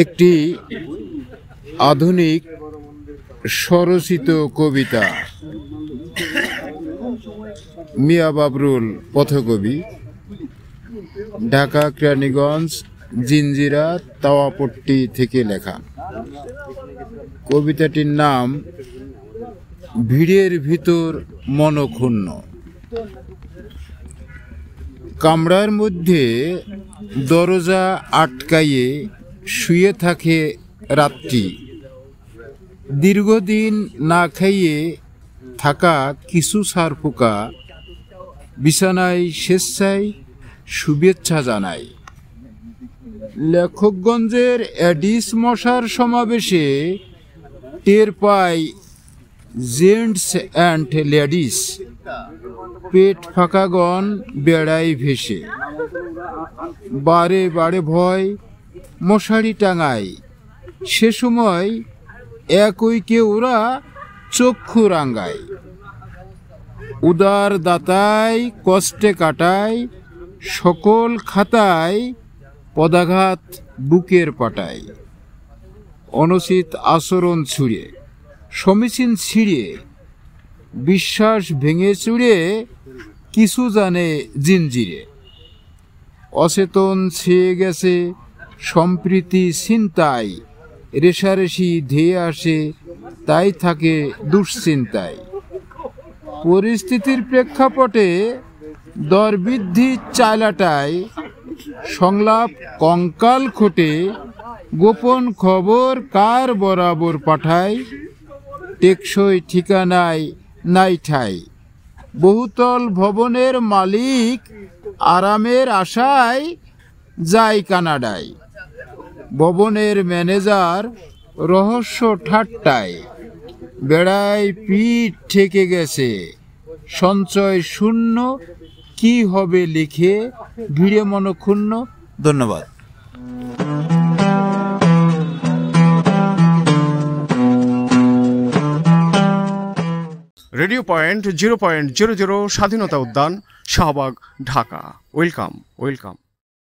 একটি আধুনিক স্বরচিত কবিতা, মিয়া বাবরুল পথকবি, ঢাকা কেরানীগঞ্জ জিঞ্জিরা তাওয়াপট্টি থেকে লেখা। কবিতাটির নাম ভিড়ের ভিতর মনক্ষুণ্ণ। কামরার মধ্যে দরজা আটকাইয়ে শুয়ে থাকে রাত্রি, দীর্ঘদিন না খাইয়ে থাকা কিছু সারপোকা বিছানায় স্বেচ্ছায় শুভেচ্ছা জানায়। লেখকগঞ্জের এডিস মশার সমাবেশে টের পায় জেন্টস অ্যান্ড লেডিস, পেট ফাঁকাগণ বেড়ায় ভেসে, বারে বারে ভয় মশারি টাঙায়। সে সময় একইকে ওরা চক্ষু রাঙ্গায়, উদার দাতায় কষ্টে কাটায়, সকল খাতায় পদাঘাত বুকের পাটায়। অনুচিত আচরণ ছুঁড়ে সমীচীন ছিঁড়ে, বিশ্বাস ভেঙে চুড়ে কিছু জানে জিঞ্জিরে। অচেতন ছেয়ে গেছে সম্প্রীতি চিন্তায়, রেশারেশি ধেয়ে আসে তাই থাকে দুশ্চিন্তায়। পরিস্থিতির প্রেক্ষাপটে দরবৃদ্ধি চালাটায়, সংলাপ কঙ্কাল খোটে, গোপন খবর কার বরাবর পাঠায়। টেকসই ঠিকানায় নাই ঠাই, বহুতল ভবনের মালিক আরামের আশায় যায় কানাডায়। ভবনের ম্যানেজার রহস্য ঠাট্টায়, বেড়ায় পিঠ ঠেকে গেছে, সঞ্চয় শূন্য, কি হবে লিখে, ভিড়ে মনক্ষুণ্ণ। ধন্যবাদ। রেডিও পয়েন্ট 0.00 স্বাধীনতা উদ্যান, শাহবাগ, ঢাকা। ওয়েলকাম।